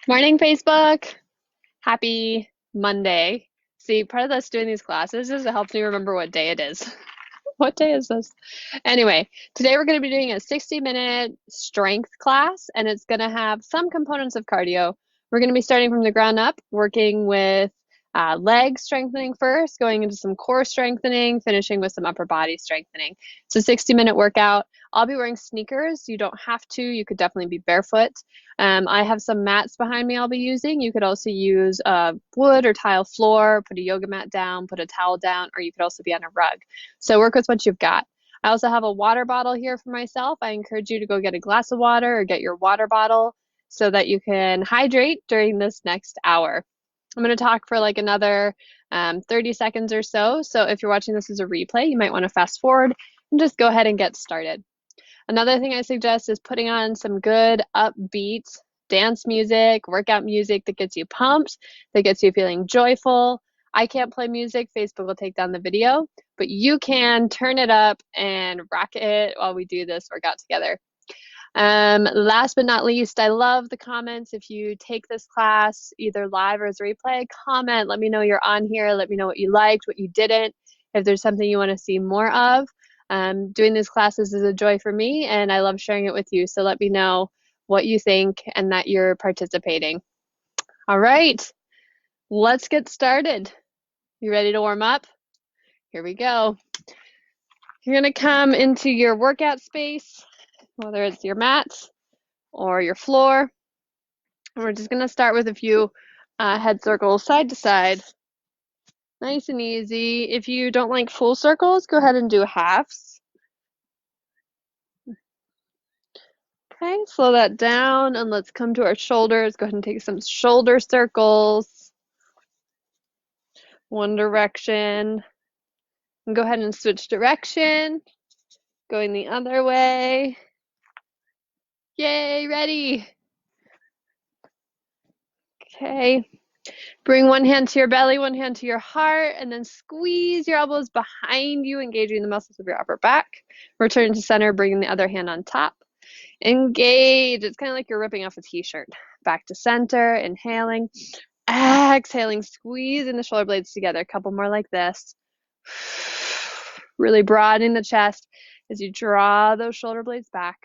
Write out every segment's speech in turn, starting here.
Morning, Facebook. Happy Monday. See, part of us doing these classes is it helps me remember what day it is. What day is this? Anyway, today we're going to be doing a 60-minute strength class, and it's going to have some components of cardio. We're going to be starting from the ground up, working with leg strengthening first, going into some core strengthening, finishing with some upper body strengthening. It's a 60-minute workout. I'll be wearing sneakers. You don't have to. You could definitely be barefoot. I have some mats behind me I'll be using. You could also use a wood or tile floor, put a yoga mat down, put a towel down, or you could also be on a rug. So work with what you've got. I also have a water bottle here for myself. I encourage you to go get a glass of water or get your water bottle so that you can hydrate during this next hour. I'm going to talk for like another 30 seconds or so. So if you're watching this as a replay, you might want to fast forward and just go ahead and get started. Another thing I suggest is putting on some good upbeat dance music, workout music that gets you pumped, that gets you feeling joyful. I can't play music, Facebook will take down the video, but you can turn it up and rock it while we do this workout together. Last but not least, I love the comments. If you take this class either live or as a replay, comment, let me know you're on here, let me know what you liked, what you didn't, if there's something you want to see more of. Doing these classes is a joy for me, and I love sharing it with you. So let me know what you think and that you're participating. All right, let's get started. You ready to warm up? Here we go. You're going to come into your workout space, whether it's your mat or your floor. And we're just going to start with a few head circles side to side. Nice and easy. If you don't like full circles, go ahead and do halves. Okay, slow that down and let's come to our shoulders. Go ahead and take some shoulder circles. One direction. And go ahead and switch direction. Going the other way. Yay, ready. Okay. Bring one hand to your belly, one hand to your heart, and then squeeze your elbows behind you, engaging the muscles of your upper back. Return to center, bringing the other hand on top. Engage. It's kind of like you're ripping off a t-shirt. Back to center, inhaling. Exhaling, squeezing the shoulder blades together. A couple more like this. Really broadening the chest as you draw those shoulder blades back.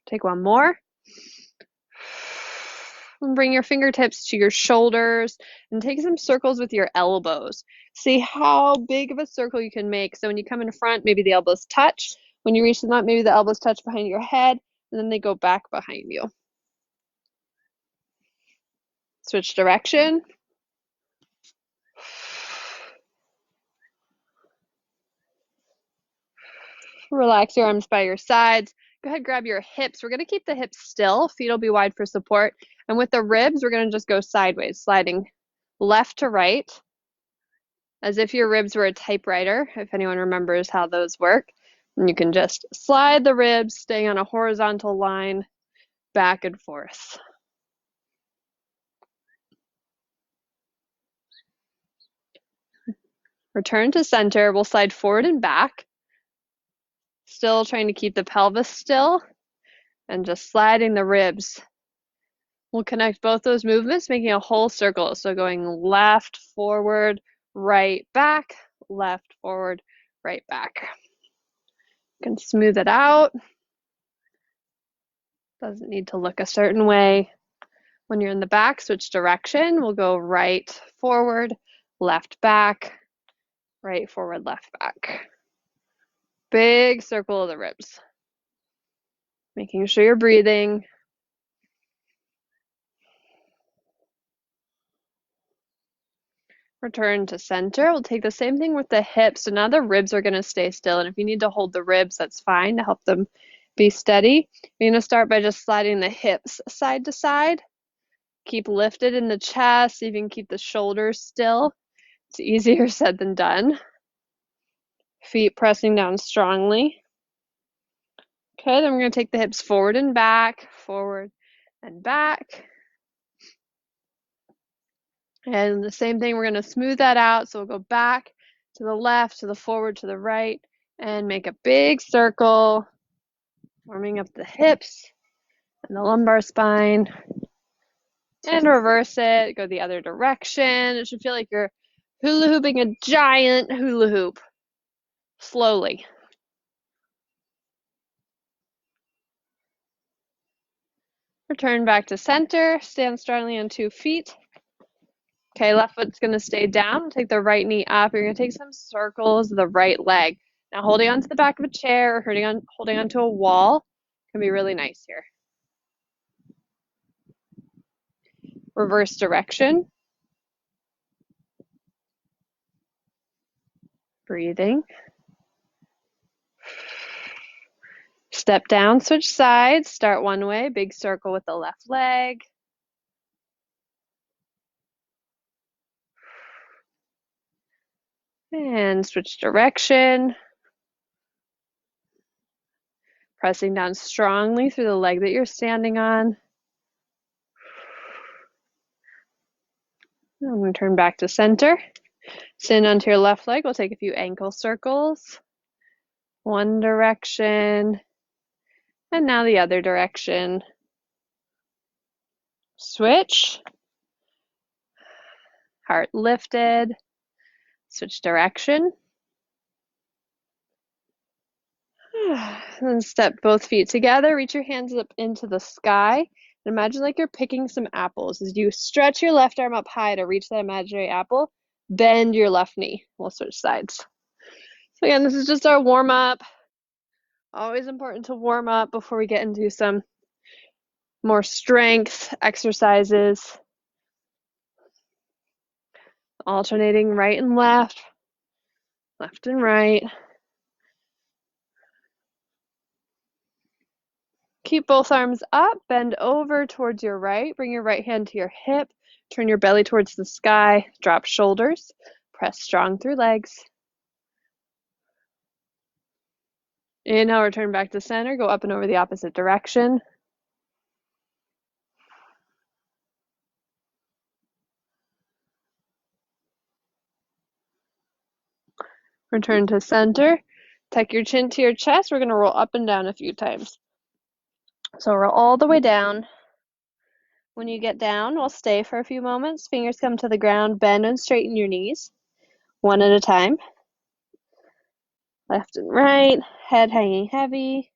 Take one more. And bring your fingertips to your shoulders and take some circles with your elbows. See how big of a circle you can make. So when you come in front, maybe the elbows touch. When you reach them up, maybe the elbows touch behind your head, and then they go back behind you. Switch direction. Relax your arms by your sides. Go ahead, grab your hips. We're going to keep the hips still. Feet will be wide for support. And with the ribs, we're going to just go sideways, sliding left to right, as if your ribs were a typewriter, if anyone remembers how those work. And you can just slide the ribs, staying on a horizontal line, back and forth. Return to center. We'll slide forward and back. Still trying to keep the pelvis still and just sliding the ribs. We'll connect both those movements, making a whole circle. So going left, forward, right, back, left, forward, right, back. You can smooth it out. Doesn't need to look a certain way. When you're in the back, switch direction. We'll go right, forward, left, back, right, forward, left, back. Big circle of the ribs. Making sure you're breathing. Return to center. We'll take the same thing with the hips. So now the ribs are going to stay still. And if you need to hold the ribs, that's fine to help them be steady. You're going to start by just sliding the hips side to side. Keep lifted in the chest. You can keep the shoulders still. It's easier said than done. Feet pressing down strongly. Okay, then we're going to take the hips forward and back, forward and back. And the same thing, we're going to smooth that out. So we'll go back to the left, to the forward, to the right, and make a big circle, warming up the hips. and the lumbar spine. And reverse it, go the other direction. It should feel like you're hula hooping a giant hula hoop. Slowly. Return back to center, stand strongly on 2 feet. Okay, left foot's gonna stay down. Take the right knee up. You're gonna take some circles of the right leg. Now holding onto the back of a chair or holding onto a wall can be really nice here. Reverse direction. Breathing. Step down, switch sides. Start one way, big circle with the left leg. And switch direction. Pressing down strongly through the leg that you're standing on. I'm going to turn back to center. Sit onto your left leg. We'll take a few ankle circles. One direction. And now the other direction. Switch. Heart lifted. Switch direction. Then step both feet together. Reach your hands up into the sky. And imagine like you're picking some apples. As you stretch your left arm up high to reach that imaginary apple, bend your left knee. We'll switch sides. So again, this is just our warm up. Always important to warm up before we get into some more strength exercises. Alternating right and left and right. Keep both arms up, bend over towards your right, bring your right hand to your hip, turn your belly towards the sky, drop shoulders, press strong through legs. Inhale, return back to center, go up and over the opposite direction. Return to center, tuck your chin to your chest. We're going to roll up and down a few times. So roll all the way down. When you get down, we'll stay for a few moments. Fingers come to the ground, bend and straighten your knees, one at a time. Left and right, head hanging heavy,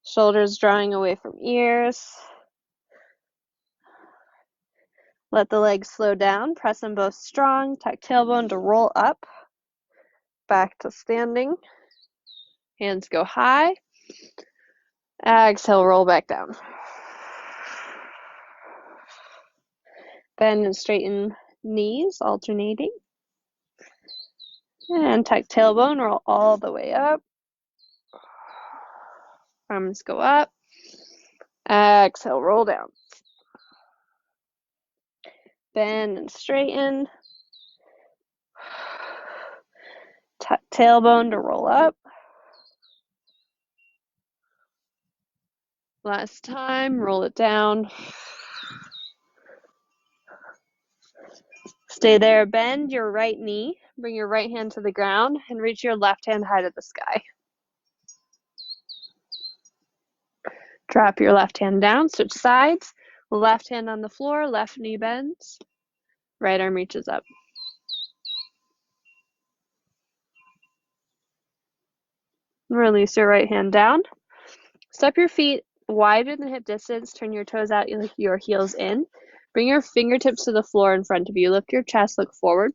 shoulders drawing away from ears. Let the legs slow down, press them both strong, tuck tailbone to roll up, back to standing. Hands go high. Exhale, roll back down. Bend and straighten knees, alternating. And tuck tailbone, roll all the way up. Arms go up. Exhale, roll down. Bend and straighten. Tuck tailbone to roll up. Last time, roll it down. Stay there, bend your right knee, bring your right hand to the ground, and reach your left hand high to the sky. Drop your left hand down, switch sides. Left hand on the floor, left knee bends, right arm reaches up. Release your right hand down. Step your feet wider than hip distance, turn your toes out, your heels in. Bring your fingertips to the floor in front of you. Lift your chest, look forward.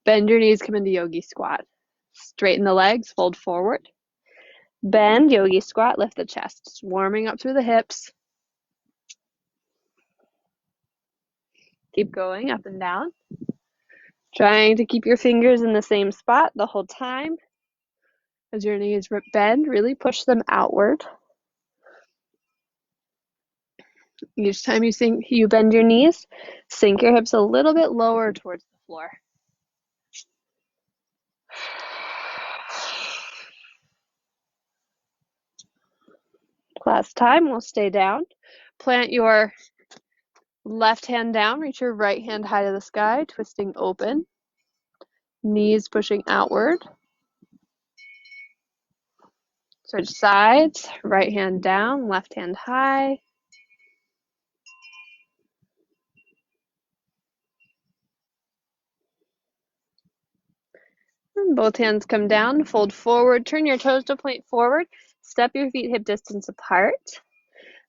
Bend your knees, come into Yogi Squat. Straighten the legs, fold forward. Bend, Yogi Squat, lift the chest. Just warming up through the hips. Keep going up and down. Trying to keep your fingers in the same spot the whole time. As your knees bend, really push them outward. Each time you bend your knees, sink your hips a little bit lower towards the floor. Last time, we'll stay down. Plant your left hand down, reach your right hand high to the sky, twisting open. Knees pushing outward. Switch sides, right hand down, left hand high. Both hands come down, fold forward, turn your toes to point forward, step your feet hip distance apart.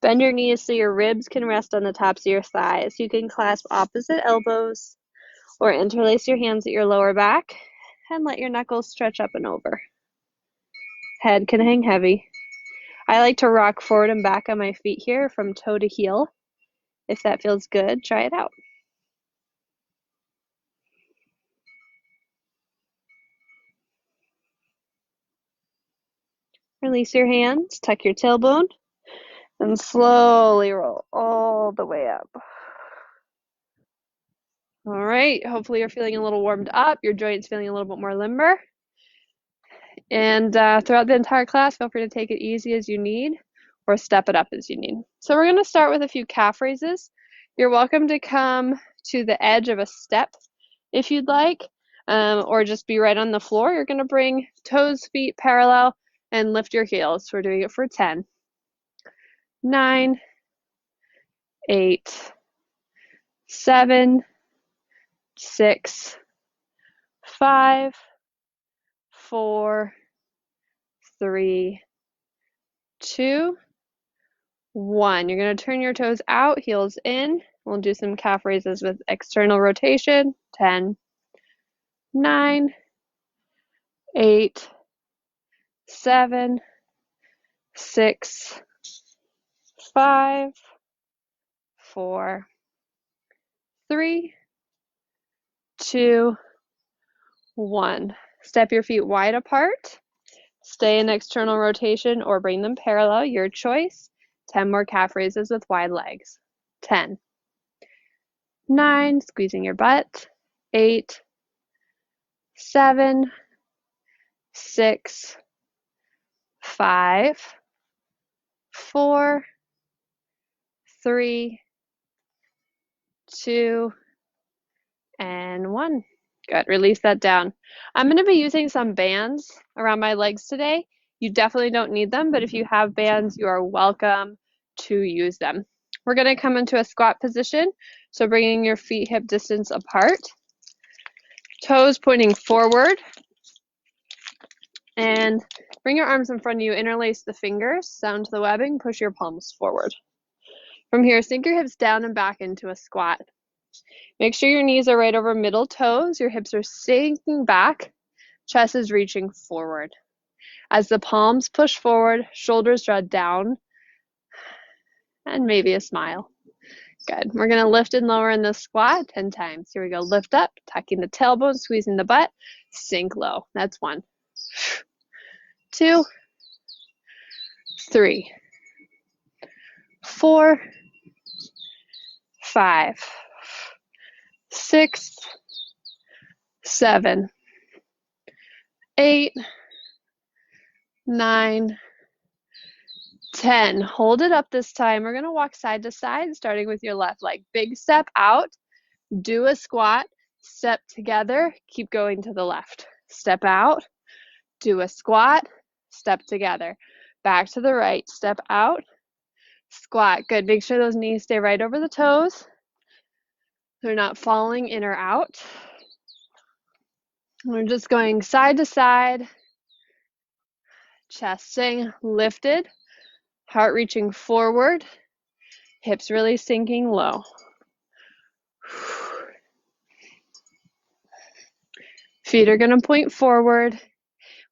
Bend your knees so your ribs can rest on the tops of your thighs. You can clasp opposite elbows or interlace your hands at your lower back and let your knuckles stretch up and over. Head can hang heavy. I like to rock forward and back on my feet here from toe to heel. If that feels good, try it out. Release your hands, tuck your tailbone, and slowly roll all the way up. All right, hopefully you're feeling a little warmed up, your joints feeling a little bit more limber. And throughout the entire class, feel free to take it easy as you need or step it up as you need. So we're going to start with a few calf raises. You're welcome to come to the edge of a step if you'd like, or just be right on the floor. You're going to bring toes, feet parallel, and lift your heels. We're doing it for 10, 9, 8, 7, 6, 5, 4, 3, 2, 1. You're going to turn your toes out, heels in. We'll do some calf raises with external rotation. 10, 9, 8, 7, 6, 5, 4, 3, 2, 1. Step your feet wide apart. Stay in external rotation or bring them parallel, your choice. 10 more calf raises with wide legs. 10, 9, squeezing your butt. 8, 7, 6, 5, 4, 3, 2, and 1. Good. Release that down. I'm going to be using some bands around my legs today. You definitely don't need them, but if you have bands, you are welcome to use them. We're going to come into a squat position. So bringing your feet hip distance apart, toes pointing forward, and bring your arms in front of you. Interlace the fingers down to the webbing. Push your palms forward. From here, sink your hips down and back into a squat. Make sure your knees are right over middle toes. Your hips are sinking back. Chest is reaching forward. As the palms push forward, shoulders draw down, and maybe a smile. Good. We're going to lift and lower in the squat 10 times. Here we go. Lift up, tucking the tailbone, squeezing the butt, sink low. That's 1, 2, 3, 4, 5, 6, 7, 8, 9, 10. Hold it up this time. We're going to walk side to side, starting with your left leg. Big step out, do a squat, step together, keep going to the left. Step out, do a squat, step together. Back to the right, step out, squat. Good. Make sure those knees stay right over the toes. They're not falling in or out. We're just going side to side, chest staying lifted, heart reaching forward, hips really sinking low. Feet are going to point forward.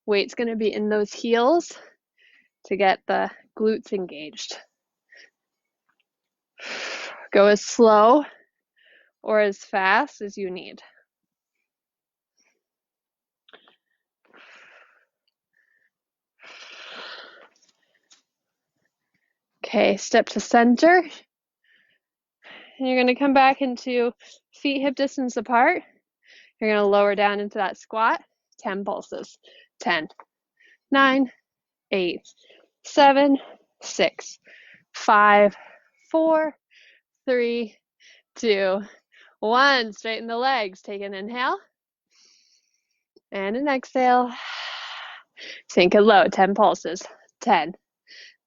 Weight's going to be in those heels to get the glutes engaged. Go as slow or as fast as you need. Okay, step to center. And you're going to come back into feet hip distance apart. You're going to lower down into that squat. 10 pulses. 10, 9, 8, 7, 6, 5, 4, 3, 2, 1. Straighten the legs. Take an inhale and an exhale. Sink it low. 10 pulses. 10,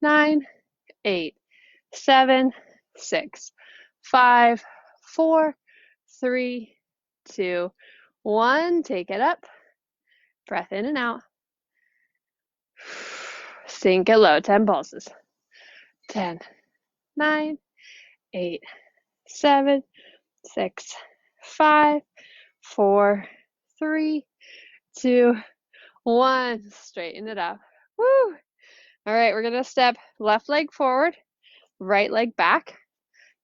9, 8, 7, 6, 5, 4, 3, 2, 1. Take it up. Breath in and out. Sink it low, 10 pulses. 10, 9, 8, 7, 6, 5, 4, 3, 2, 1. Straighten it up. Woo! All right, we're going to step left leg forward, right leg back,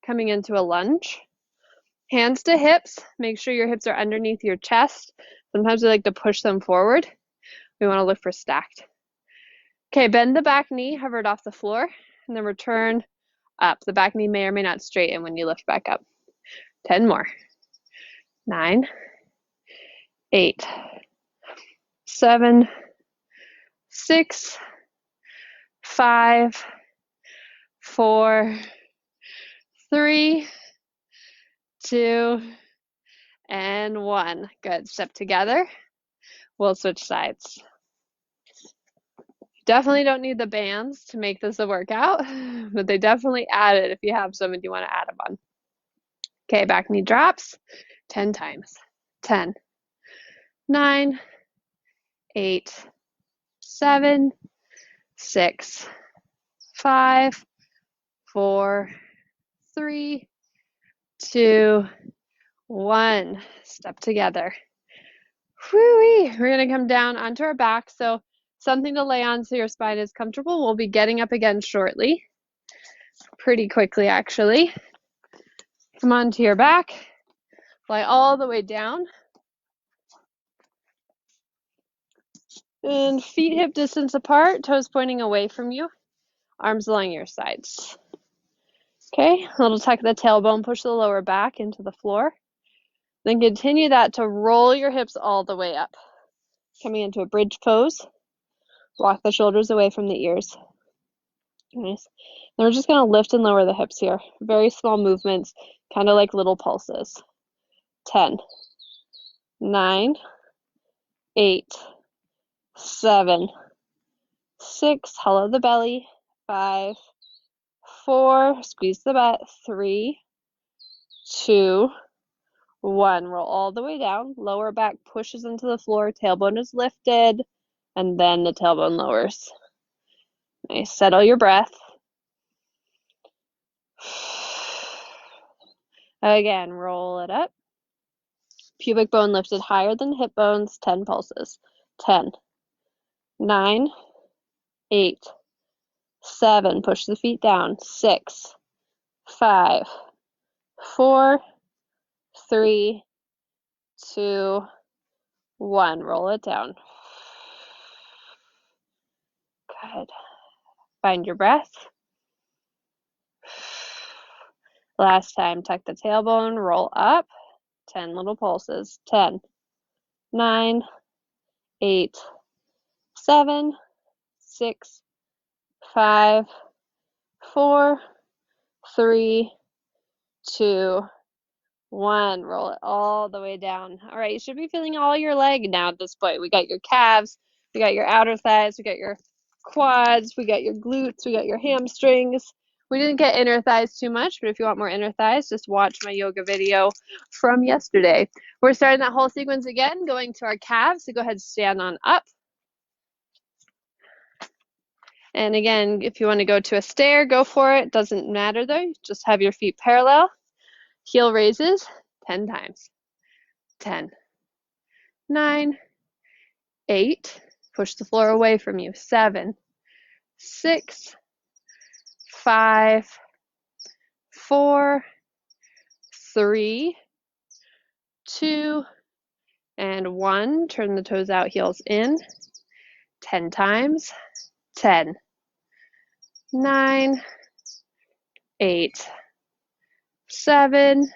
coming into a lunge. Hands to hips. Make sure your hips are underneath your chest. Sometimes we like to push them forward. We want to look for stacked. Okay, bend the back knee, hover it off the floor, and then return up. The back knee may or may not straighten when you lift back up. 10 more. 9, 8, 7, 6, 5, 4, 3, 2, and 1. Good. Step together. We'll switch sides. Definitely don't need the bands to make this a workout, but they definitely add it if you have some and you want to add them on. Okay, back knee drops 10 times. 10, 9, 8, 7, 6, 5, 4, 3, 2, 1. Step together. Whoo-wee. We're going to come down onto our back. So something to lay on so your spine is comfortable. We'll be getting up again shortly. Pretty quickly, actually. Come onto your back. Lie all the way down. And feet hip distance apart, toes pointing away from you, arms along your sides. Okay, a little tuck of the tailbone, push the lower back into the floor. Then continue that to roll your hips all the way up. Coming into a bridge pose. Walk the shoulders away from the ears. Nice. Then we're just going to lift and lower the hips here. Very small movements, kind of like little pulses. 10, 9, 8, 7, 6, hollow the belly, 5, 4, squeeze the butt, 3, 2, 1. Roll all the way down. Lower back pushes into the floor. Tailbone is lifted, and then the tailbone lowers. Nice. Settle your breath. Again, roll it up. Pubic bone lifted higher than hip bones. 10 pulses. 10, 9, 8, 7. Push the feet down. 6, 5, 4, 3, 2, 1. Roll it down. Good. Find your breath. Last time, tuck the tailbone, roll up. 10 little pulses. 10, 9, 8, 7, 6, 5, 4, 3, 2, 1. Roll it all the way down. All right, you should be feeling all your leg now at this point. We got your calves, we got your outer thighs, we got your quads, we got your glutes, we got your hamstrings. We didn't get inner thighs too much, but if you want more inner thighs, just watch my yoga video from yesterday. We're starting that whole sequence again, going to our calves. So go ahead and stand on up. And again, if you want to go to a stair, go for it. Doesn't matter though. Just have your feet parallel. Heel raises 10 times. 10, 9, 8. Push the floor away from you. 7, 6, 5, 4, 3, 2, and 1. Turn the toes out, heels in. 10 times. 10, 9, 8, 7,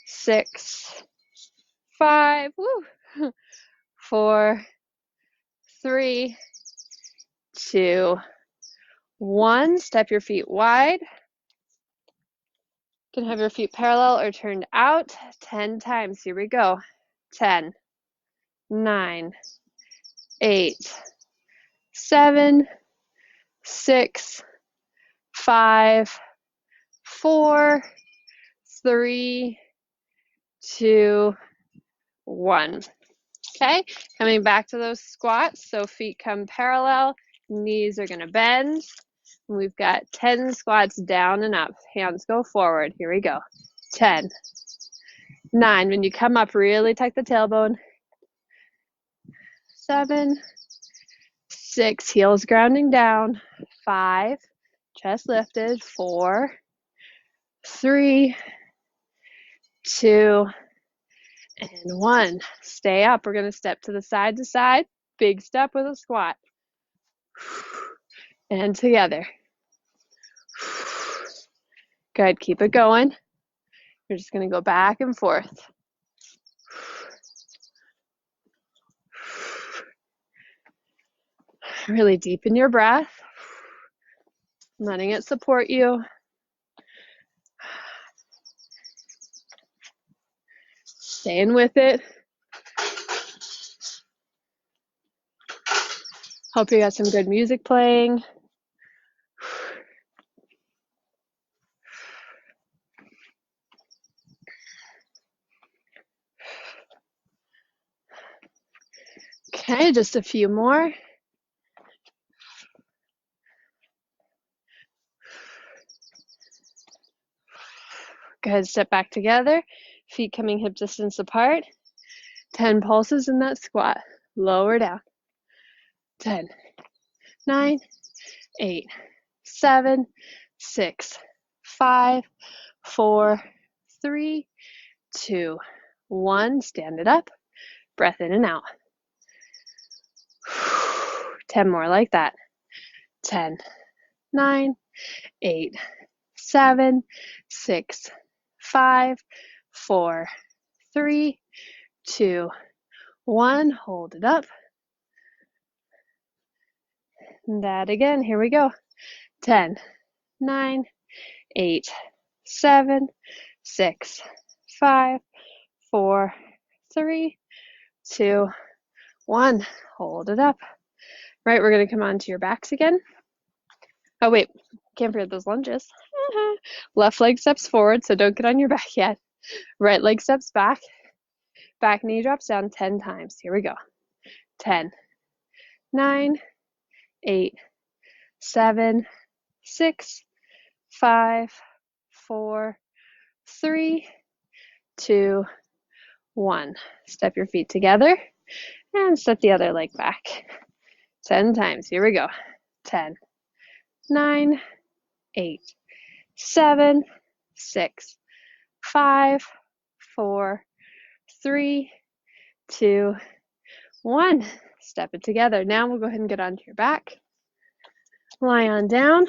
6, 5, 4, 3, 2, 1. Step your feet wide. You can have your feet parallel or turned out 10 times. Here we go. 10, 9, 8, 7, 6, 5, 4, 3, 2, 1. Okay, coming back to those squats. So feet come parallel, knees are going to bend. We've got 10 squats down and up. Hands go forward. Here we go. 10, 9. When you come up, really tuck the tailbone. 7, 6. Heels grounding down. 5. Chest lifted. 4, 3, 2, and 1. Stay up. We're going to step to side. Big step with a squat. And together. Good. Keep it going. You're just going to go back and forth. Really deepen your breath. Letting it support you. Staying with it. Hope you got some good music playing. Okay, just a few more. Go ahead, step back together. Feet coming hip distance apart. 10 pulses in that squat. Lower down. 10, 9, 8, 7, 6, 5, 4, 3, 2, 1. Stand it up. Breath in and out. 10 more like that. 10, 9, 8, 7, 6, 5, 4, 3, 2, 1. Hold it up. And that again. Here we go. 10, 9, 8, 7, 6, 5, 4, 3, 2, 1. Hold it up. Right, we're going to come onto your backs again. Oh, wait. Can't forget those lunges. Left leg steps forward, so don't get on your back yet. Right leg steps back. Back knee drops down 10 times. Here we go. 10, 9, 8, 7, 6, 5, 4, 3, 2, 1. Step your feet together and step the other leg back. 10 times. Here we go. 10, 9, 8, 7, 6, 5, 4, 3, 2, 1. Step it together. Now we'll go ahead and get onto your back. Lie on down.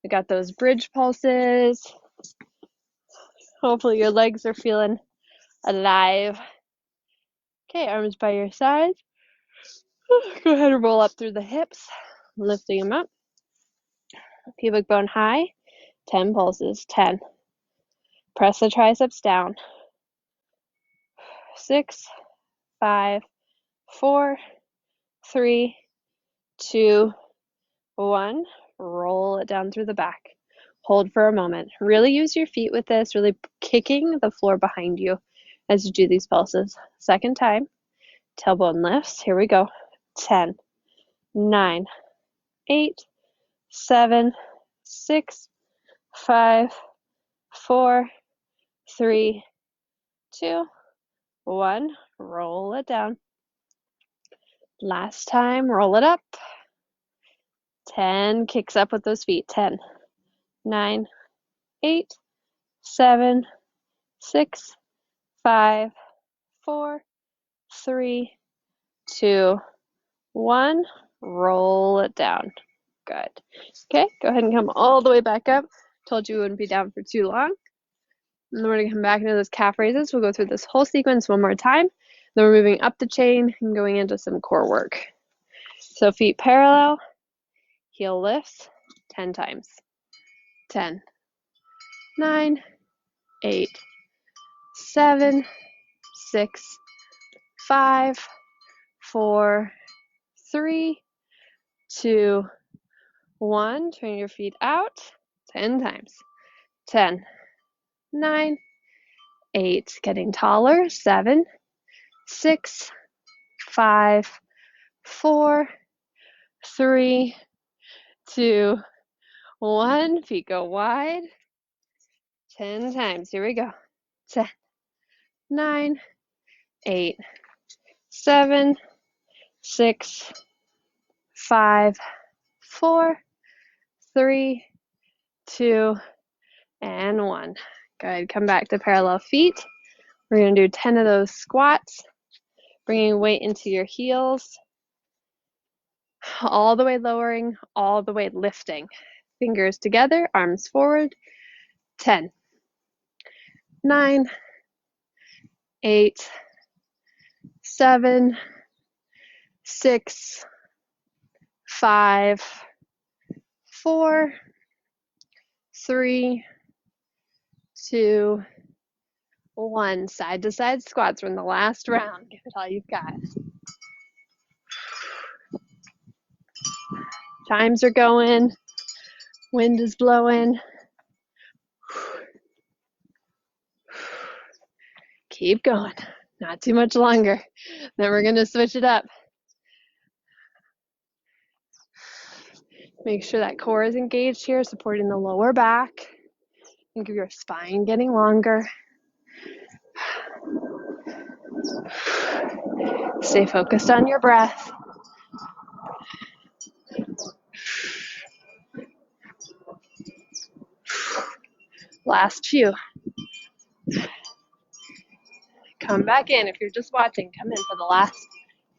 We got those bridge pulses. Hopefully your legs are feeling alive. Okay, arms by your sides. Go ahead and roll up through the hips, lifting them up. Pubic bone high. 10 pulses. 10. Press the triceps down. 6, 5, 4, 3, 2, 1. Roll it down through the back. Hold for a moment. Really use your feet with this, really kicking the floor behind you as you do these pulses. Second time. Tailbone lifts. Here we go. 10, 9, 8, 7, 6, 5, 4, 3, 2, 1. Roll it down. Last time, roll it up. 10, kicks up with those feet. 10, 9, 8, 7, 6, 5, 4, 3, 2, 1. Roll it down. Good. Okay, go ahead and come all the way back up. Told you we wouldn't be down for too long. And then we're going to come back into those calf raises. We'll go through this whole sequence one more time. Then we're moving up the chain and going into some core work. So feet parallel, heel lifts 10 times. 10, 9, 8, 7, 6, 5, 4, 3, 2, 1. Turn your feet out 10 times. 10, 9, 8. Getting taller. 7, 6, 5, 4, 3, 2, 1. Feet go wide. 10 times. Here we go. 10, 9, 8, 7, 6, 5, 4, 3, 2, and 1. Good. Come back to parallel feet. We're going to do 10 of those squats, bringing weight into your heels, all the way lowering, all the way lifting. Fingers together, arms forward. 10, 9, 8, 7, 6, 5, 4, 3, 2, 1. Side to side squats. We're in the last round. Give it all you've got. Chimes are going. Wind is blowing. Keep going. Not too much longer. Then we're going to switch it up. Make sure that core is engaged here, supporting the lower back. Think of your spine getting longer. Stay focused on your breath. Last few. Come back in. If you're just watching, come in for the last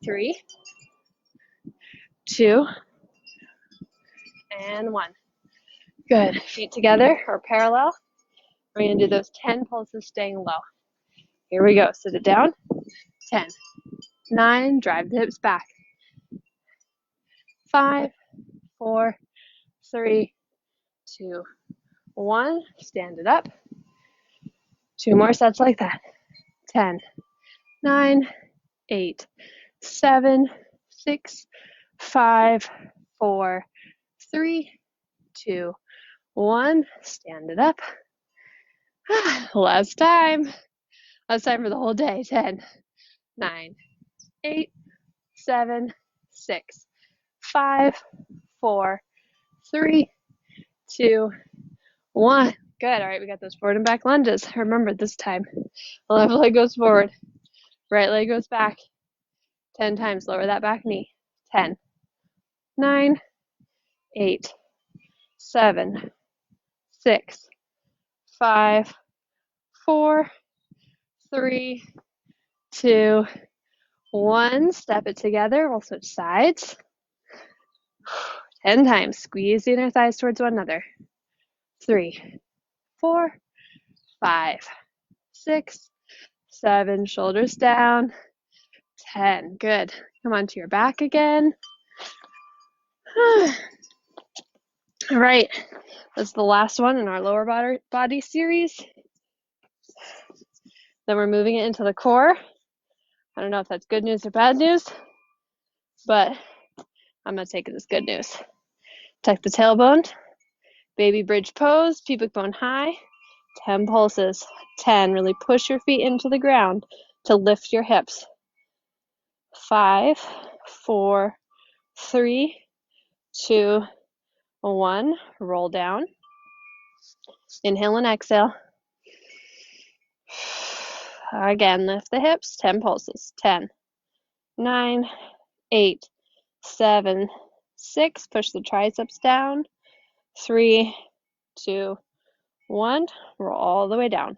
3, 2, and 1. Good. Feet together or parallel. We're going to do those 10 pulses staying low. Here we go. Sit it down. 10, 9, drive the hips back. 5, 4, 3, 2, 1. Stand it up. 2 more sets like that. 10, 9, 8, 7, 6, 5, 4, 3, 2, 1. Stand it up. Last time. Last time for the whole day. 10, 9, 8, 7, 6, 5, 4, 3, 2, 1. Good. All right, we got those forward and back lunges. Remember this time. Left leg goes forward. Right leg goes back. 10 times. Lower that back knee. 10, 9, 8, 7, 6, 5, 4, 3, 2, 1. Step it together. We'll switch sides. 10 times. Squeeze the inner thighs towards one another. 3, 4, 5, 6, 7. Shoulders down. 10. Good. Come onto your back again. All right. That's the last one in our lower body series. Then we're moving it into the core. I don't know if that's good news or bad news, but I'm going to take it as good news. Tuck the tailbone. Baby bridge pose. Pubic bone high. 10 pulses. 10. Really push your feet into the ground to lift your hips. 5, 4, 3, 2, 1. Roll down. Inhale and exhale. Again, lift the hips. 10 pulses. 10, 9, 8, 7, 6. Push the triceps down. 3, 2, 1. Roll all the way down.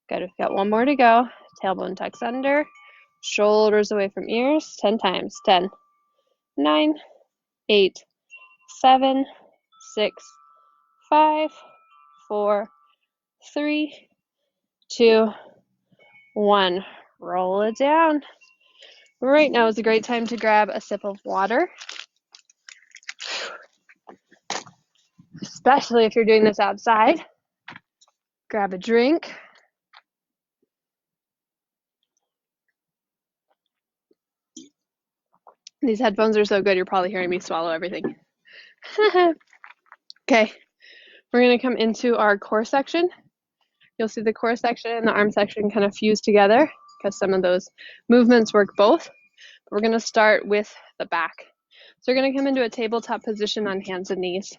Good. We've got one more to go. Tailbone tucks under. Shoulders away from ears. 10 times. 10, 9, 8, 7, 6, 5, 4, 3, 2, 1. Roll it down. Right now is a great time to grab a sip of water, especially if you're doing this outside. Grab a drink. These headphones are so good, you're probably hearing me swallow everything. Okay, we're going to come into our core section. You'll see the core section and the arm section kind of fuse together. because some of those movements work both. We're going to start with the back. So we're going to come into a tabletop position on hands and knees.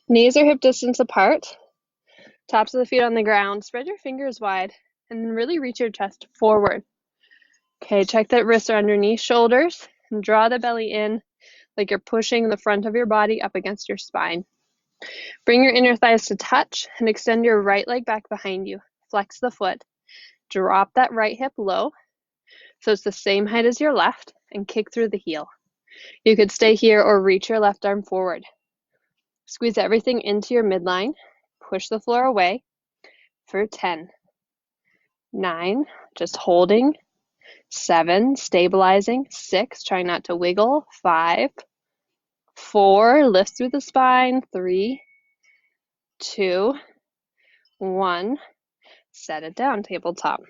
Knees are hip distance apart. Tops of the feet on the ground. Spread your fingers wide and then really reach your chest forward. Okay, check that wrists are underneath shoulders and draw the belly in like you're pushing the front of your body up against your spine. Bring your inner thighs to touch and extend your right leg back behind you. Flex the foot. Drop that right hip low so it's the same height as your left and kick through the heel. You could stay here or reach your left arm forward. Squeeze everything into your midline. Push the floor away for 10, 9, just holding, 7, stabilizing, 6, trying not to wiggle, 5, 4, lift through the spine, 3, 2, 1, set it down, tabletop.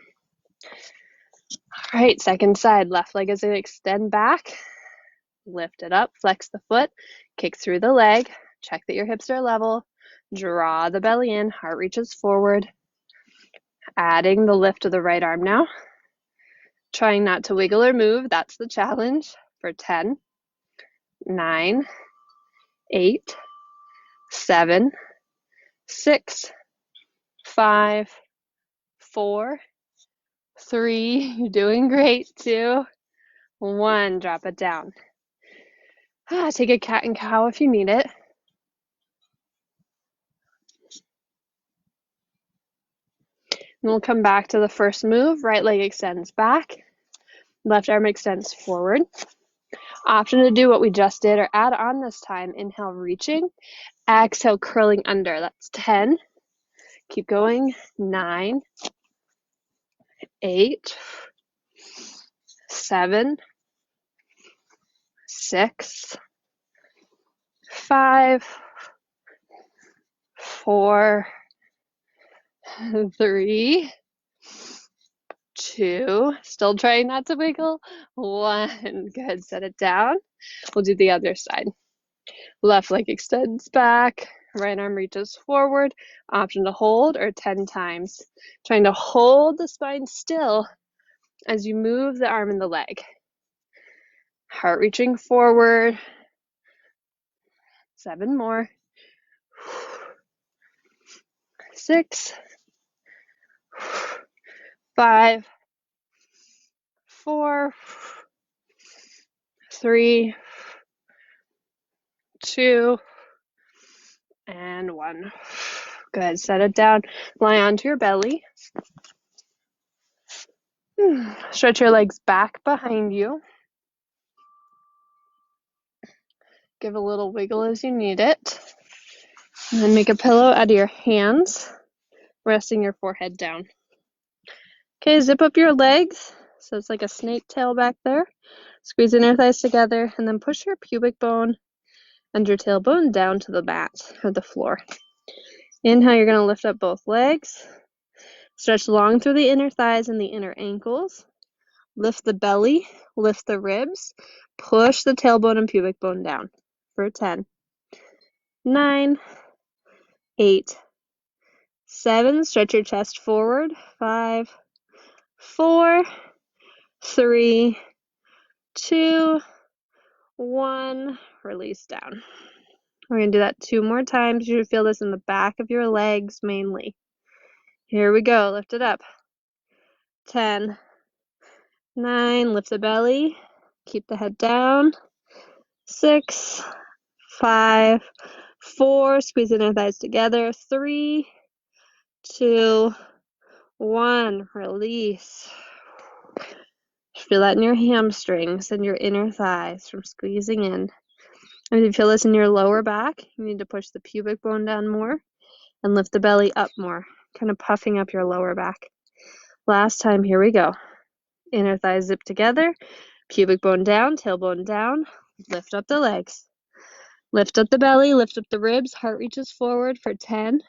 All right, second side, left leg is going to extend back, lift it up, flex the foot, kick through the leg, check that your hips are level, draw the belly in, heart reaches forward, adding the lift of the right arm now. Trying not to wiggle or move, that's the challenge, for 10, 9, 8, 7, 6, 5, 4, 3, you're doing great, 2, 1, drop it down. Take a cat and cow if you need it. And we'll come back to the first move. Right leg extends back, left arm extends forward. Option to do what we just did or add on this time. Inhale, reaching. Exhale, curling under. That's 10. Keep going. 9, 8, 7, 6, 5, 4, 3, 2, still trying not to wiggle, 1, good, set it down. We'll do the other side. Left leg extends back, right arm reaches forward, option to hold or 10 times. Trying to hold the spine still as you move the arm and the leg. Heart reaching forward, 7 more, 6, 5, 4, 3, 2, and 1. Good, set it down, lie onto your belly. Stretch your legs back behind you. Give a little wiggle as you need it. And then make a pillow out of your hands, resting your forehead down. Okay, zip up your legs. So it's like a snake tail back there. Squeeze inner thighs together and then push your pubic bone and your tailbone down to the mat or the floor. Inhale, you're going to lift up both legs. Stretch long through the inner thighs and the inner ankles. Lift the belly, lift the ribs. Push the tailbone and pubic bone down for 10, 9, 8, 7. Stretch your chest forward. 5, 4, 3, 2, 1. Release down. We're going to do that 2 more times. You should feel this in the back of your legs mainly. Here we go. Lift it up. 10, 9. Lift the belly. Keep the head down. 6, 5, 4. Squeeze inner thighs together. 3, 2, 1. Release. Feel that in your hamstrings and your inner thighs from squeezing in. And if you feel this in your lower back, you need to push the pubic bone down more and lift the belly up more, kind of puffing up your lower back. Last time, here we go. Inner thighs zip together, pubic bone down, tailbone down, lift up the legs. Lift up the belly, lift up the ribs, heart reaches forward for 10,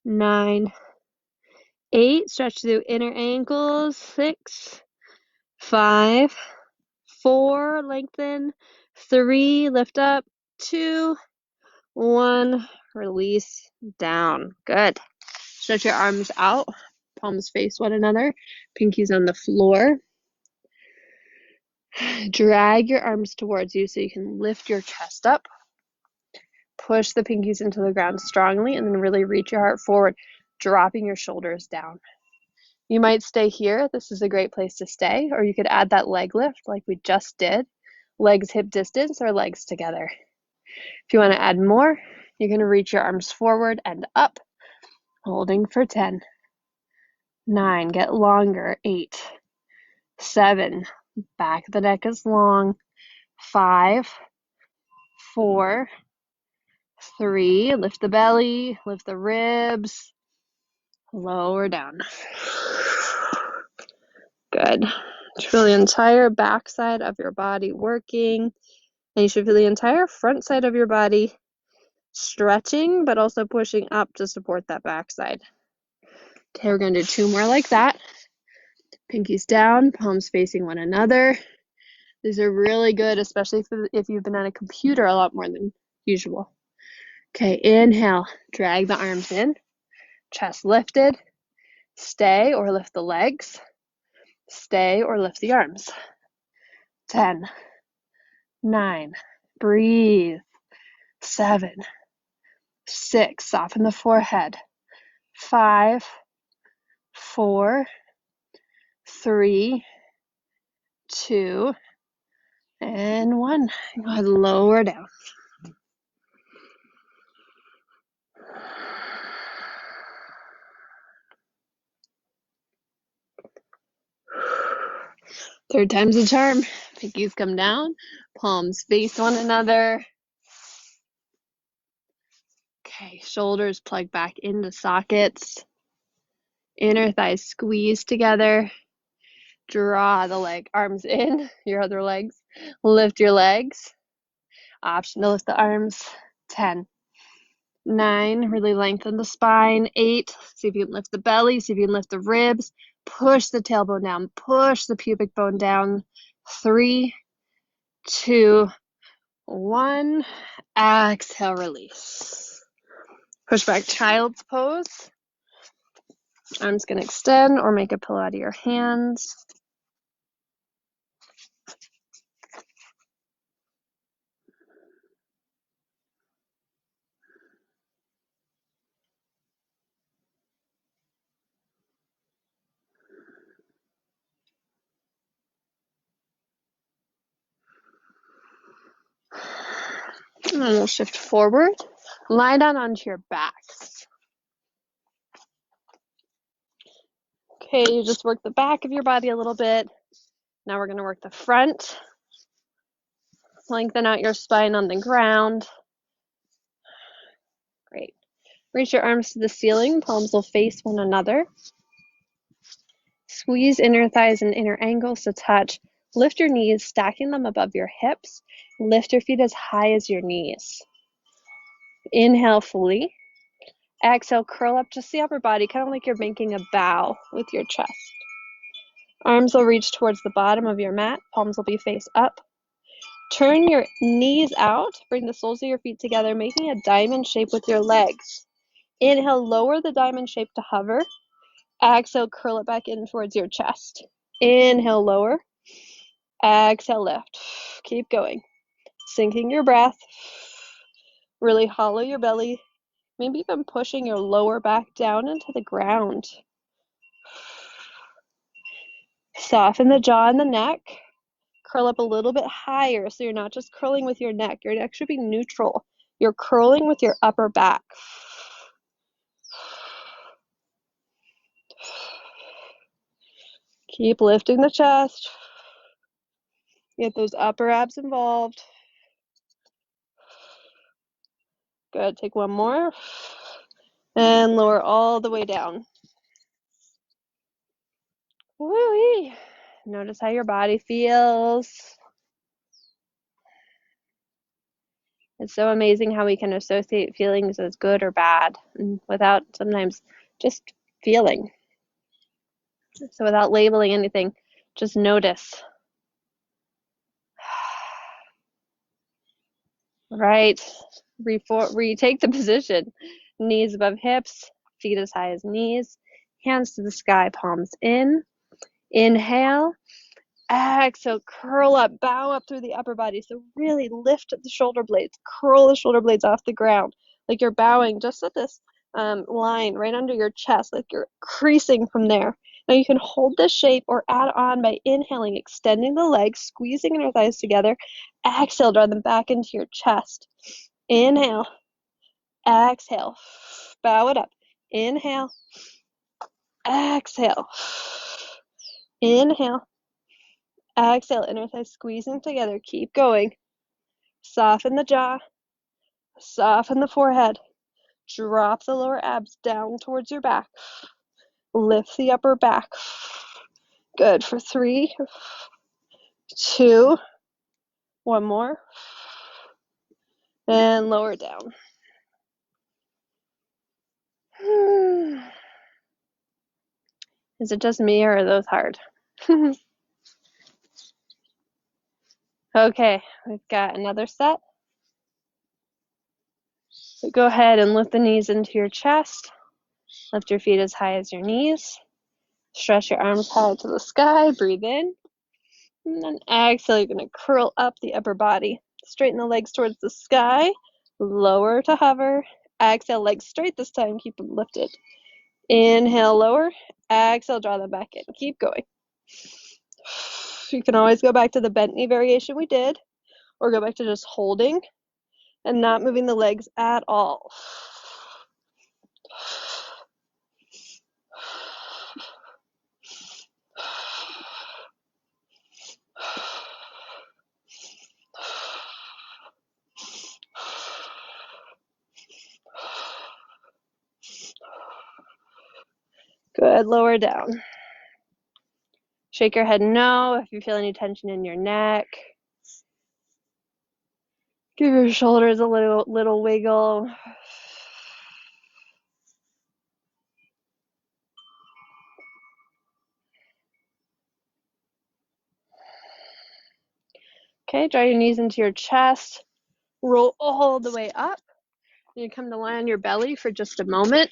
9, 8, stretch through inner ankles, 6, 5, 4, lengthen, 3, lift up, 2, 1, release down. Good. Stretch your arms out, palms face one another, pinkies on the floor. Drag your arms towards you so you can lift your chest up. Push the pinkies into the ground strongly and then really reach your heart forward, dropping your shoulders down. You might stay here. This is a great place to stay, or you could add that leg lift like we just did. Legs hip distance or legs together. If you want to add more, you're going to reach your arms forward and up, holding for 10, 9, get longer, 8, 7, back of the neck is long, 5, 4, 3, lift the belly, lift the ribs, lower down. Good. Feel the entire back side of your body working, and you should feel the entire front side of your body stretching, but also pushing up to support that back side. Okay, we're going to do 2 more like that. Pinkies down, palms facing one another. These are really good, especially if you've been on a computer a lot more than usual. Okay, inhale, drag the arms in, chest lifted, stay or lift the legs, stay or lift the arms. 10, 9, breathe, 7, 6, soften the forehead, 5, 4, 3, 2, and 1. Go ahead, lower down. Third time's a charm. Pinkies come down, palms face one another. Okay, shoulders plug back into sockets. Inner thighs squeeze together. Draw the arms in, your other legs. Lift your legs. Option to lift the arms. 10, 9, really lengthen the spine. 8, see if you can lift the belly, see if you can lift the ribs. Push the tailbone down, push the pubic bone down. 3, 2, 1. Exhale, release. Push back child's pose. Arms can extend or make a pillow out of your hands. And then we'll shift forward. Lie down onto your backs. Okay, you just work the back of your body a little bit. Now we're going to work the front. Lengthen out your spine on the ground. Great. Reach your arms to the ceiling. Palms will face one another. Squeeze inner thighs and inner ankles to touch. Lift your knees, stacking them above your hips. Lift your feet as high as your knees. Inhale fully. Exhale, curl up just the upper body, kind of like you're making a bow with your chest. Arms will reach towards the bottom of your mat. Palms will be face up. Turn your knees out. Bring the soles of your feet together, making a diamond shape with your legs. Inhale, lower the diamond shape to hover. Exhale, curl it back in towards your chest. Inhale, lower. Exhale, lift. Keep going. Sinking your breath. Really hollow your belly. Maybe even pushing your lower back down into the ground. Soften the jaw and the neck. Curl up a little bit higher so you're not just curling with your neck. Your neck should be neutral. You're curling with your upper back. Keep lifting the chest. Get those upper abs involved. Good. Take one more. And lower all the way down. Woo-wee. Notice how your body feels. It's so amazing how we can associate feelings as good or bad without sometimes just feeling. So without labeling anything, just notice. Right. Retake the position. Knees above hips, feet as high as knees. Hands to the sky, palms in. Inhale. Exhale, curl up, bow up through the upper body. So really lift the shoulder blades, curl the shoulder blades off the ground, like you're bowing just at this line right under your chest, like you're creasing from there. Now you can hold this shape or add on by inhaling, extending the legs, squeezing inner thighs together. Exhale, draw them back into your chest. Inhale, exhale, bow it up. Inhale, exhale, inhale. Exhale, inner thighs squeezing together. Keep going. Soften the jaw. Soften the forehead. Drop the lower abs down towards your back. Lift the upper back. Good for 3, 2, one more. And lower down. Is it just me or are those hard? Okay, we've got another set. So go ahead and lift the knees into your chest. Lift your feet as high as your knees. Stretch your arms high to the sky. Breathe in. And then exhale, you're going to curl up the upper body. Straighten the legs towards the sky. Lower to hover. Exhale, legs straight this time. Keep them lifted. Inhale, lower. Exhale, draw them back in. Keep going. You can always go back to the bent knee variation we did, or go back to just holding and not moving the legs at all. Good, lower down. Shake your head no if you feel any tension in your neck. Give your shoulders a little wiggle. Okay, draw your knees into your chest. Roll all the way up. You come to lie on your belly for just a moment.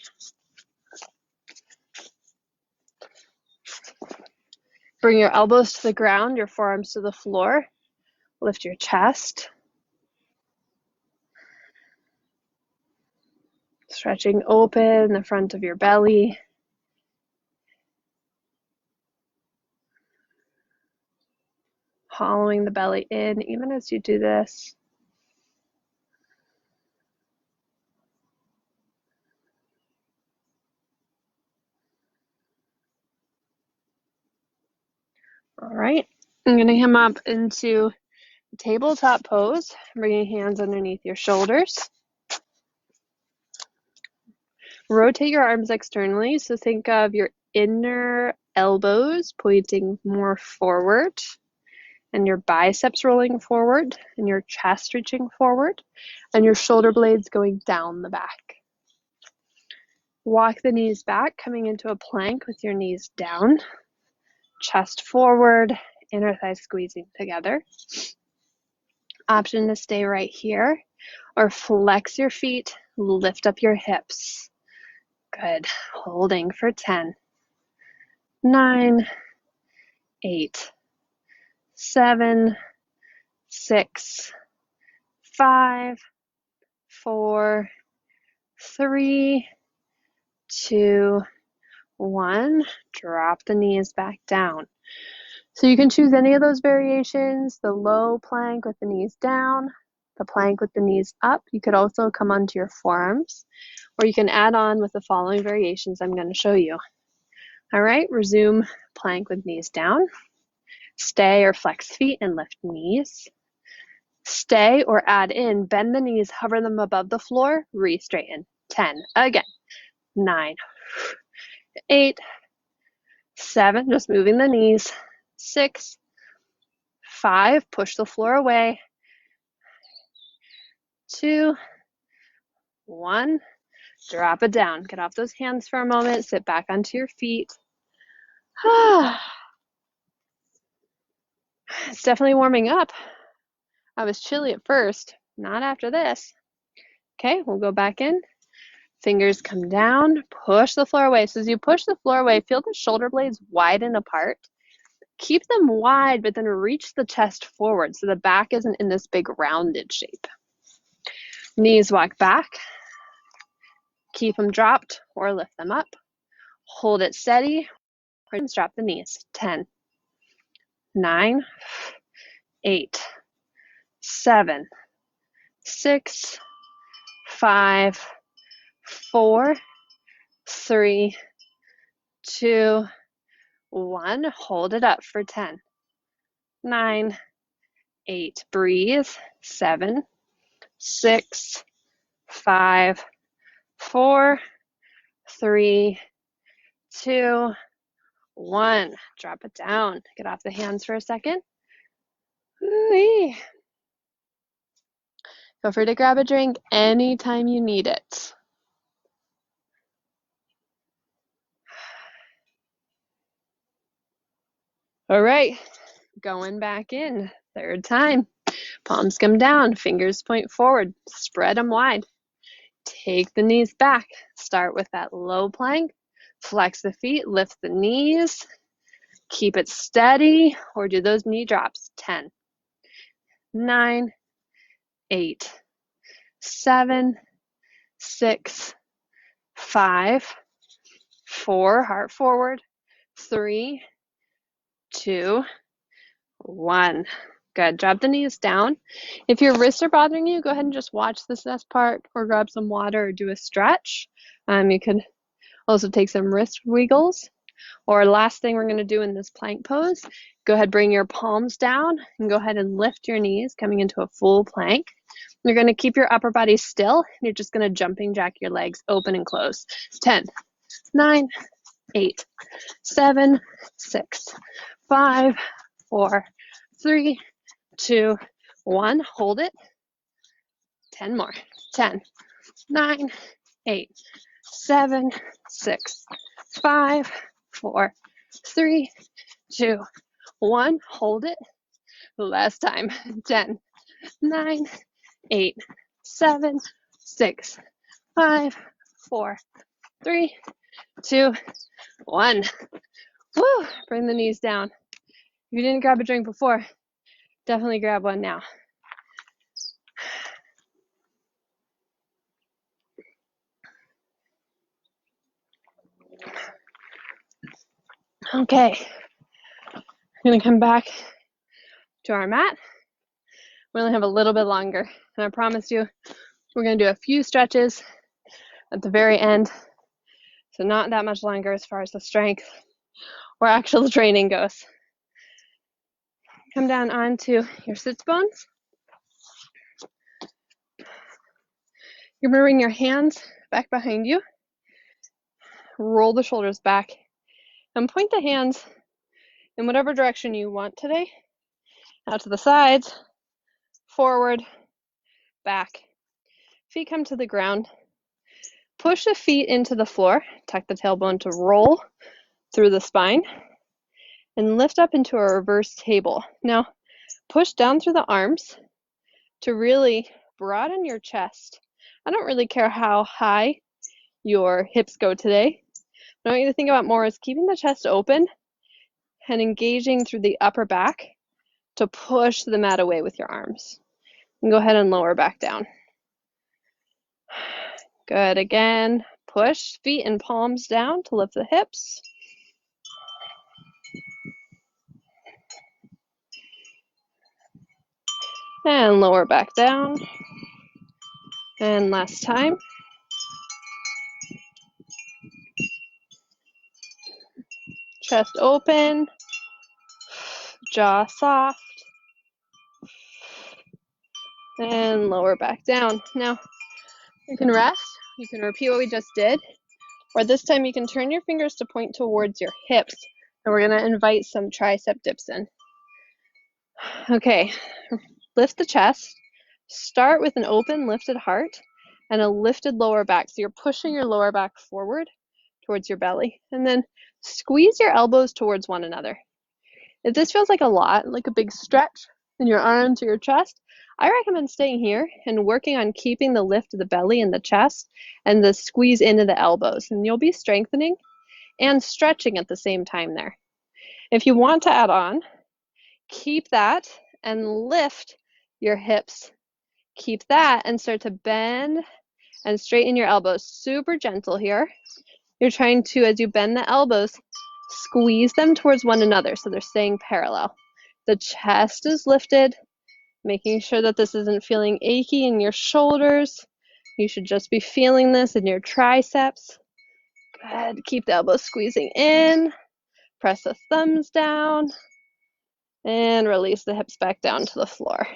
Bring your elbows to the ground, your forearms to the floor. Lift your chest. Stretching open the front of your belly. Hollowing the belly in even as you do this. All right, I'm going to come up into tabletop pose, bringing hands underneath your shoulders. Rotate your arms externally, so think of your inner elbows pointing more forward, and your biceps rolling forward, and your chest reaching forward, and your shoulder blades going down the back. Walk the knees back, coming into a plank with your knees down, chest forward, inner thighs squeezing together. Option to stay right here, or flex your feet, lift up your hips. Good. Holding for 10, 9, 8, 7, 6, 5, 4, 3, 2, 1. Drop the knees back down. So you can choose any of those variations, the low plank with the knees down, the plank with the knees up. You could also come onto your forearms, or you can add on with the following variations I'm going to show you. All right, resume plank with knees down. Stay or flex feet and lift knees. Stay or add in, bend the knees, hover them above the floor, re-straighten. 10, again, 9, 8, 7, just moving the knees, 6, 5, push the floor away, 2, 1, drop it down. Get off those hands for a moment, sit back onto your feet. It's definitely warming up. I was chilly at first, not after this. Okay, we'll go back in. Fingers come down, push the floor away. So as you push the floor away, feel the shoulder blades widen apart. Keep them wide, but then reach the chest forward so the back isn't in this big rounded shape. Knees walk back. Keep them dropped or lift them up. Hold it steady or drop the knees. 10, 9, 8, 7, 6, 5, 4, 3, 2, 1. Hold it up for 10, 9, 8. Breathe. 7, 6, 5, 4, 3, 2, 1. Drop it down. Get off the hands for a second. Ooh-wee. Feel free to grab a drink anytime you need it. All right, going back in. Third time. Palms come down, fingers point forward, spread them wide. Take the knees back. Start with that low plank. Flex the feet, lift the knees. Keep it steady or do those knee drops. 10, 9, 8, 7, 6, 5, 4, heart forward, 3, 2, 1. Good. Drop the knees down. If your wrists are bothering you, go ahead and just watch this next part or grab some water or do a stretch. You could also take some wrist wiggles. Or last thing we're going to do in this plank pose, go ahead, bring your palms down and go ahead and lift your knees, coming into a full plank. You're going to keep your upper body still. You're just going to jumping jack your legs open and close. 10, 9, 8, 7, 6, 5, 4, 3, 2, 1. Hold it. 10 more. 10, 9, 8, 7, 6, 5, 4, 3, 2, 1. Hold it. Last time. 10, 9, 8, 7, 6, 5, 4, 3, 2, 1. Woo! Bring the knees down. If you didn't grab a drink before, definitely grab one now. Okay, we're gonna come back to our mat. We only have a little bit longer, and I promise you, we're gonna do a few stretches at the very end, so not that much longer as far as the strength or actual training goes. Come down onto your sits bones. You're gonna bring your hands back behind you, roll the shoulders back, and point the hands in whatever direction you want today. Out to the sides, forward, back. Feet come to the ground. Push the feet into the floor. Tuck the tailbone to roll through the spine. And lift up into a reverse table. Now, push down through the arms to really broaden your chest. I don't really care how high your hips go today. What I want you to think about more is keeping the chest open and engaging through the upper back to push the mat away with your arms. And go ahead and lower back down. Good. Again, push feet and palms down to lift the hips. And lower back down. And last time. Chest open. Jaw soft. And lower back down. Now, you can rest. You can repeat what we just did. Or this time you can turn your fingers to point towards your hips. And we're going to invite some tricep dips in. Okay, lift the chest. Start with an open, lifted heart and a lifted lower back. So you're pushing your lower back forward towards your belly. And then squeeze your elbows towards one another. If this feels like a lot, like a big stretch in your arms or your chest, I recommend staying here and working on keeping the lift of the belly and the chest and the squeeze into the elbows. And you'll be strengthening and stretching at the same time there. If you want to add on, keep that and lift your hips. Keep that and start to bend and straighten your elbows. Super gentle here. You're trying to, as you bend the elbows, squeeze them towards one another so they're staying parallel. The chest is lifted, making sure that this isn't feeling achy in your shoulders. You should just be feeling this in your triceps. Good. Keep the elbows squeezing in. Press the thumbs down. And release the hips back down to the floor.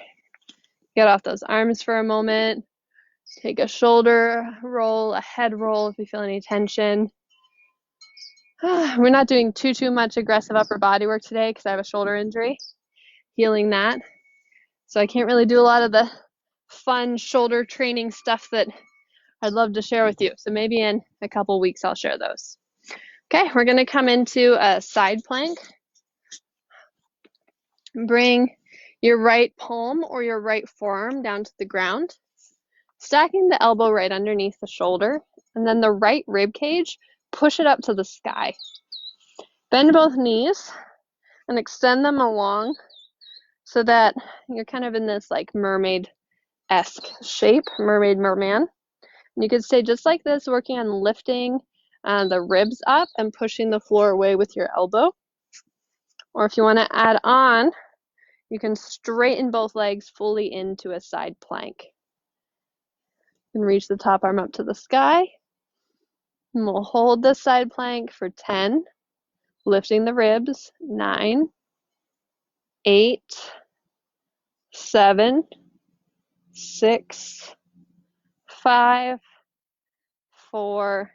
Get off those arms for a moment. Take a shoulder roll, a head roll if you feel any tension. We're not doing too much aggressive upper body work today because I have a shoulder injury. Healing that. So I can't really do a lot of the fun shoulder training stuff that I'd love to share with you. So maybe in a couple weeks I'll share those. Okay, we're going to come into a side plank. Bring your right palm or your right forearm down to the ground, stacking the elbow right underneath the shoulder, and then the right rib cage, push it up to the sky. Bend both knees and extend them along so that you're kind of in this like mermaid-esque shape, mermaid, merman. And you can stay just like this, working on lifting the ribs up and pushing the floor away with your elbow. Or if you want to add on, you can straighten both legs fully into a side plank. You can reach the top arm up to the sky. And we'll hold this side plank for 10, lifting the ribs. 9, 8, 7, 6, 5, 4,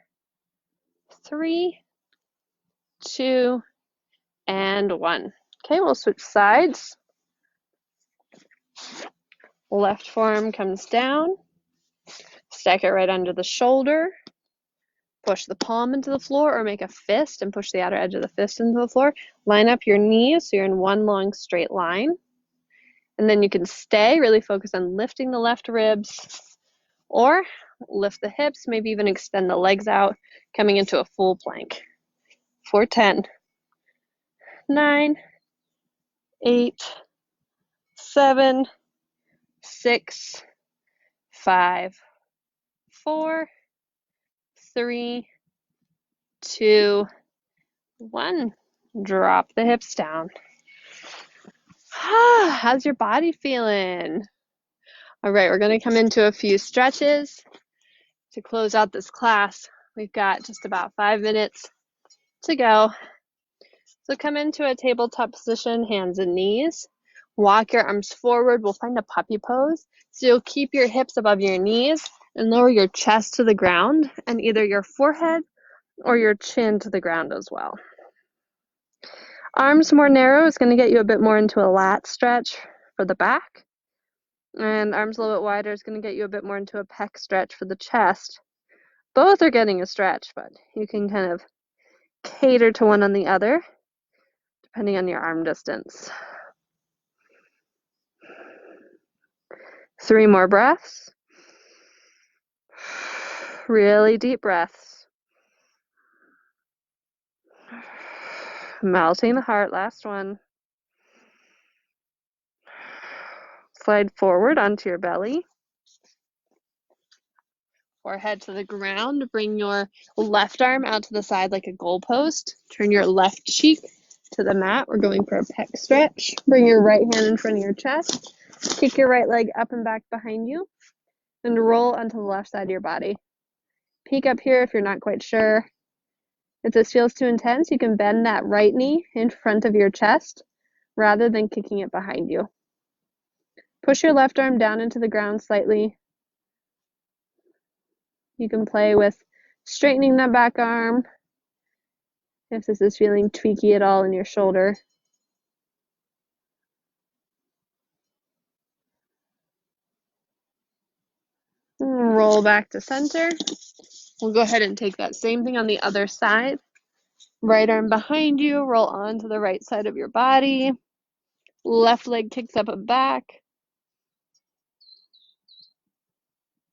3, 2, and 1. Okay, we'll switch sides. Left forearm comes down. Stack it right under the shoulder. Push the palm into the floor or make a fist and push the outer edge of the fist into the floor. Line up your knees so you're in one long straight line. And then you can stay, really focus on lifting the left ribs or lift the hips, maybe even extend the legs out, coming into a full plank. For 10, 9, 8, 7, 6, 5, 4, 3, 2, 1. Drop the hips down. How's your body feeling? All right, we're going to come into a few stretches to close out this class. We've got just about 5 minutes to go. So come into a tabletop position, hands and knees. Walk your arms forward. We'll find a puppy pose. So you'll keep your hips above your knees and lower your chest to the ground and either your forehead or your chin to the ground as well. Arms more narrow is going to get you a bit more into a lat stretch for the back. And arms a little bit wider is going to get you a bit more into a pec stretch for the chest. Both are getting a stretch, but you can kind of cater to one on the other depending on your arm distance. 3 more breaths. Really deep breaths. Melting the heart, last one. Slide forward onto your belly. Forehead to the ground. Bring your left arm out to the side like a goalpost. Turn your left cheek to the mat. We're going for a pec stretch. Bring your right hand in front of your chest. Kick your right leg up and back behind you. And roll onto the left side of your body. Peek up here if you're not quite sure. If this feels too intense, you can bend that right knee in front of your chest rather than kicking it behind you. Push your left arm down into the ground slightly. You can play with straightening that back arm if this is feeling tweaky at all in your shoulder. Roll back to center. We'll go ahead and take that same thing on the other side. Right arm behind you, roll onto the right side of your body. Left leg kicks up and back.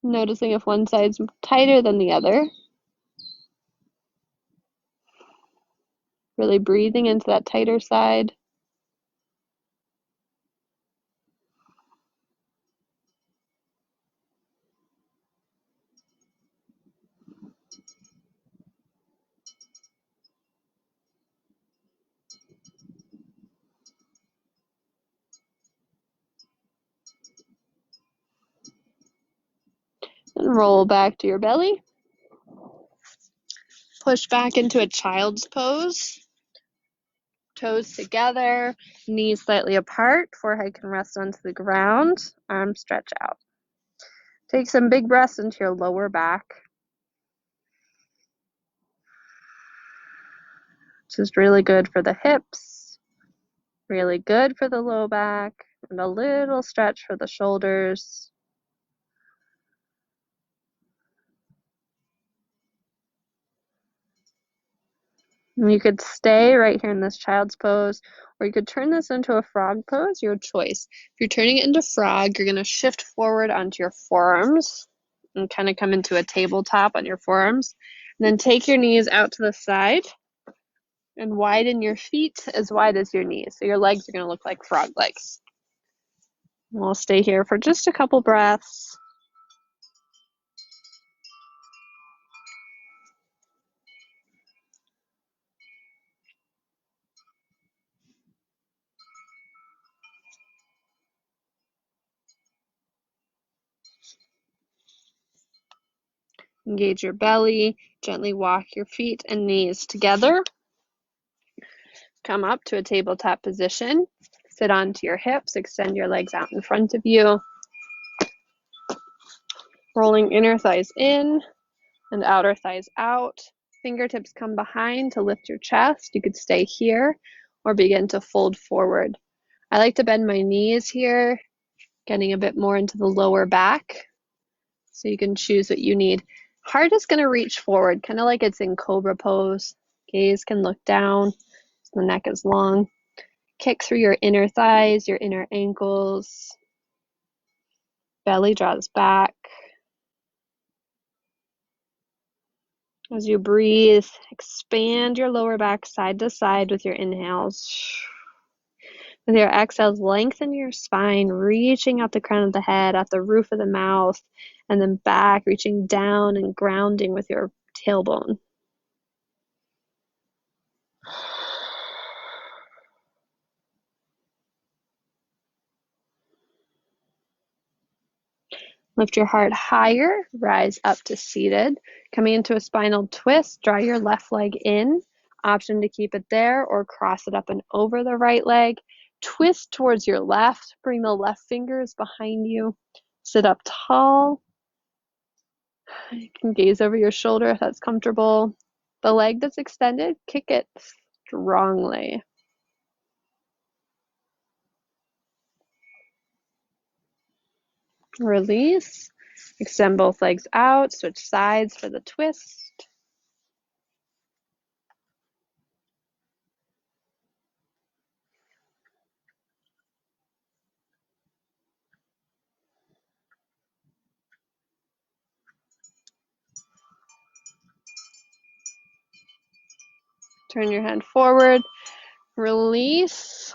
Noticing if one side's tighter than the other. Really breathing into that tighter side. And roll back to your belly. Push back into a child's pose. Toes together, knees slightly apart, forehead can rest onto the ground, arms stretch out. Take some big breaths into your lower back, which is really good for the hips, really good for the low back, and a little stretch for the shoulders. And you could stay right here in this child's pose, or you could turn this into a frog pose, your choice. If you're turning it into frog, you're going to shift forward onto your forearms and kind of come into a tabletop on your forearms. And then take your knees out to the side and widen your feet as wide as your knees. So your legs are going to look like frog legs. And we'll stay here for just a couple breaths. Engage your belly. Gently walk your feet and knees together. Come up to a tabletop position. Sit onto your hips. Extend your legs out in front of you. Rolling inner thighs in and outer thighs out. Fingertips come behind to lift your chest. You could stay here or begin to fold forward. I like to bend my knees here, getting a bit more into the lower back. So you can choose what you need. Heart is going to reach forward, kind of like it's in cobra pose. Gaze can look down. The neck is long. Kick through your inner thighs, your inner ankles. Belly draws back. As you breathe, expand your lower back side to side with your inhales. With your exhales, lengthen your spine, reaching out the crown of the head, at the roof of the mouth, and then back, reaching down and grounding with your tailbone. Lift your heart higher, rise up to seated. Coming into a spinal twist, draw your left leg in. Option to keep it there or cross it up and over the right leg. Twist towards your left, bring the left fingers behind you. Sit up tall. You can gaze over your shoulder if that's comfortable. The leg that's extended, kick it strongly. Release. Extend both legs out, switch sides for the twist. Turn your head forward. Release.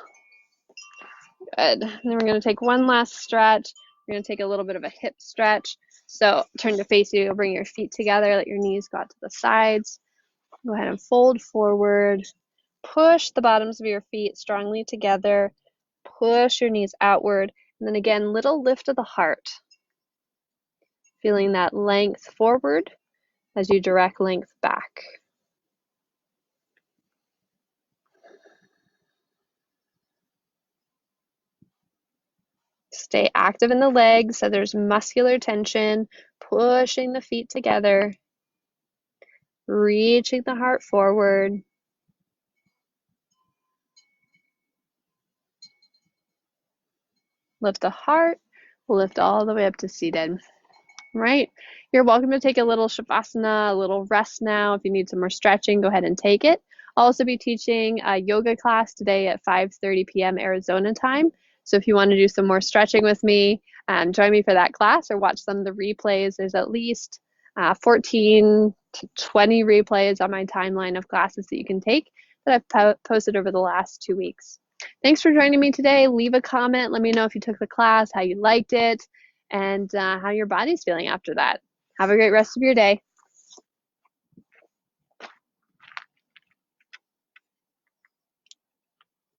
Good. And then we're going to take one last stretch. We're going to take a little bit of a hip stretch. So turn to face you, bring your feet together, let your knees go out to the sides. Go ahead and fold forward. Push the bottoms of your feet strongly together. Push your knees outward. And then again, little lift of the heart. Feeling that length forward as you direct length back. Stay active in the legs so there's muscular tension, pushing the feet together, reaching the heart forward. Lift the heart, lift all the way up to seated. Right? You're welcome to take a little shavasana, a little rest now. If you need some more stretching, go ahead and take it. I'll also be teaching a yoga class today at 5:30 p.m. Arizona time. So if you want to do some more stretching with me, join me for that class or watch some of the replays. There's at least 14 to 20 replays on my timeline of classes that you can take that I've posted over the last 2 weeks. Thanks for joining me today. Leave a comment. Let me know if you took the class, how you liked it, and how your body's feeling after that. Have a great rest of your day.